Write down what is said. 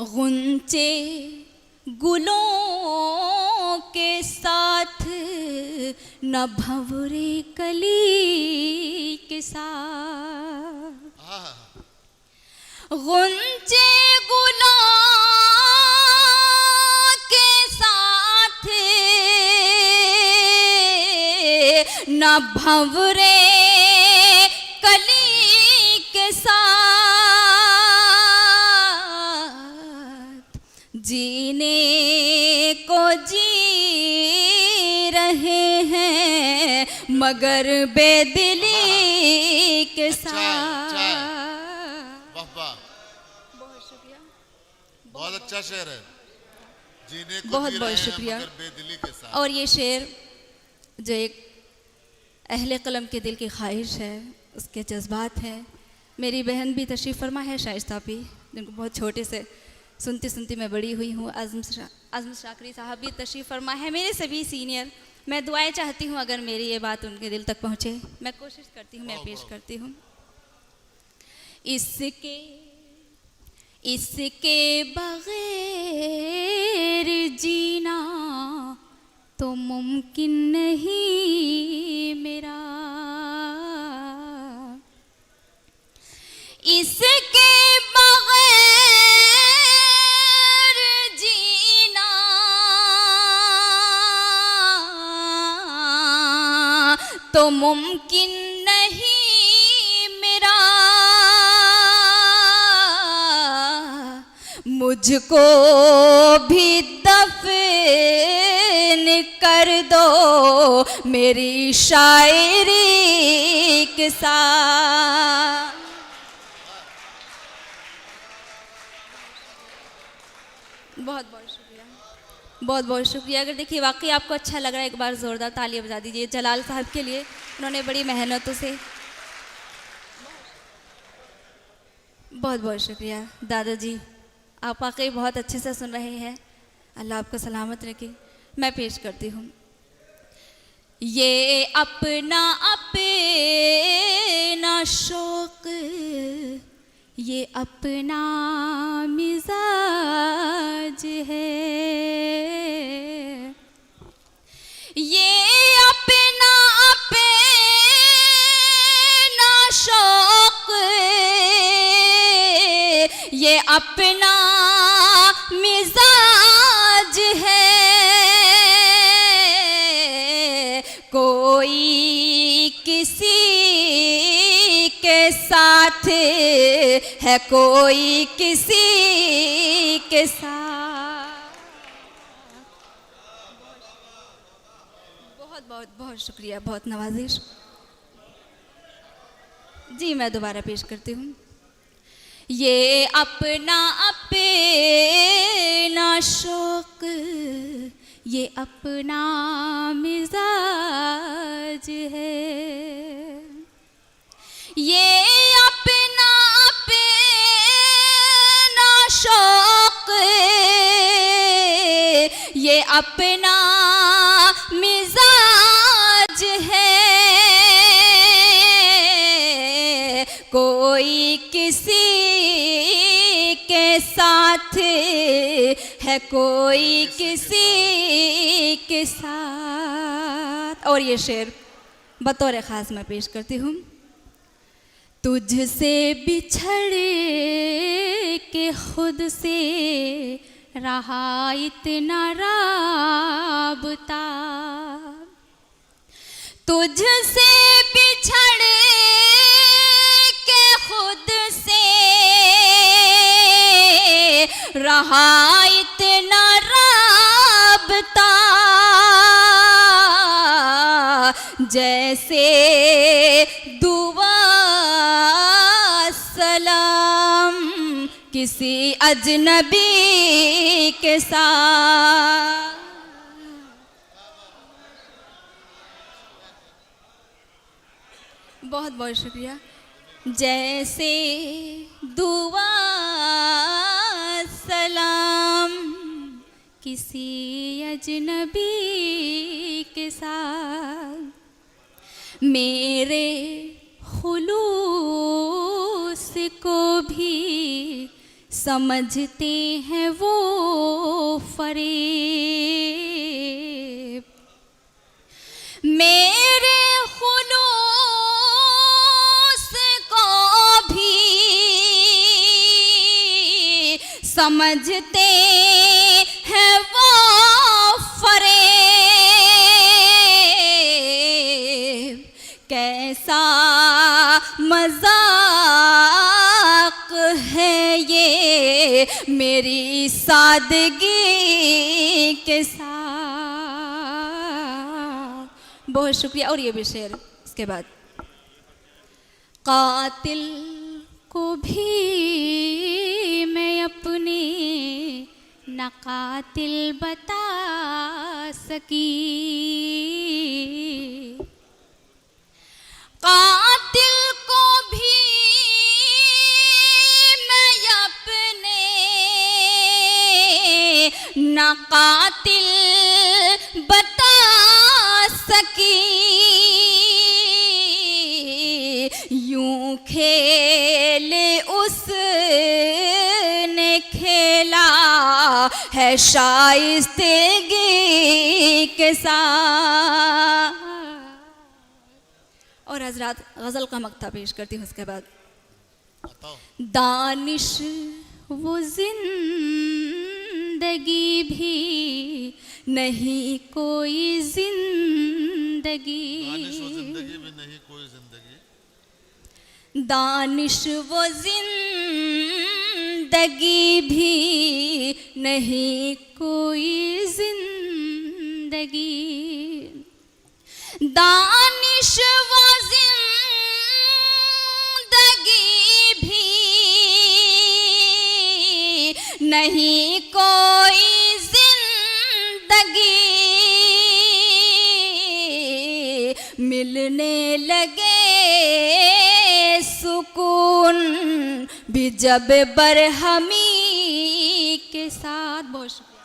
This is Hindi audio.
गुंचे गुलों के साथ न भंवरे कली के साथ, गुंचे गुलों के साथ न भंवरे कली के साथ, जीने को जी रहे हैं मगर बेदिली के साथ। बहुत शुक्रिया, बहुत अच्छा शेर है। जीने को बहुत जी बहुत रहे हैं शुक्रिया। मगर बेदिली के साथ। और ये शेर जो एक अहले कलम के दिल की ख्वाहिश है, उसके जज्बात हैं। मेरी बहन भी तशरीफ़ फरमा है, शाइस्ता भी, जिनको बहुत छोटे से सुनती सुनती मैं बड़ी हुई हूँ। आज़म शाकरी साहब भी तशरीफ़ फरमा है, मेरे से भी सीनियर। मैं दुआएं चाहती हूँ अगर मेरी ये बात उनके दिल तक पहुँचे। मैं कोशिश करती हूँ, मैं पेश करती हूँ। इसके बगैर जीना तो मुमकिन नहीं मेरा, इसके बगैर जीना तो मुमकिन नहीं मेरा, मुझको भी दफन कर दो मेरी शायरी के साथ। बहुत बहुत शुक्रिया, बहुत बहुत शुक्रिया। अगर देखिए वाकई आपको अच्छा लग रहा है, एक बार ज़ोरदार तालियां बजा दीजिए जलाल साहब के लिए। उन्होंने बड़ी मेहनतों से, बहुत बहुत शुक्रिया दादाजी, आप वाकई बहुत अच्छे से सुन रहे हैं। अल्लाह आपको सलामत रखे। मैं पेश करती हूँ। ये अपना अपना शौक, ये अपना मिजाज है, ये अपना अपना शौक, ये अपना मिजाज है, कोई किसी के साथ है, कोई किसी के साथ। बहुत बहुत बहुत शुक्रिया, बहुत नवाजिश। जी मैं दोबारा पेश करती हूँ। ये अपना अपना शौक, ये अपना मिजाज है, ये अपना अपना शौक, ये अपना मिजाज है, कोई किसी के साथ है, कोई किसी के साथ। और ये शेर बतौर ख़ास मैं पेश करती हूँ। तुझसे बिछड़ के खुद से रहा इतना राबता, तुझसे बिछड़ के खुद से रहा इतना राबता, जैसे दुआ सलाम किसी अजनबी के साथ। बहुत बहुत शुक्रिया। जैसे दुआ सलाम किसी अजनबी के साथ, मेरे खुलूस को भी समझते हैं वो फरेब। मेरे खुलूस को भी समझते हैं वो फरेब। कैसा मजाक है ये मेरी सादगी के साथ। बहुत शुक्रिया। और ये भी शेर इसके बाद। कातिल को भी मैं अपने न कातिल बता सकी। कातिल को भी मैं अपने न कातिल बता सकी। यूं खेले उसने खेला है शाइस्तगी के साथ। और हजरात गज़ल का मक्ता पेश करती हूँ उसके बाद। बताओ। दानिश वो जिंदगी भी नहीं कोई जिंदगी। दानिश वो जिंदगी भी नहीं कोई जिंदगी। दानिश वो जिंदगी भी नहीं कोई जिंदगी। दानिश वो जिंदगी भी नहीं कोई जिंदगी। मिलने लगे सुकून भी जब बरहमी के साथ। बहुत शुक्रिया।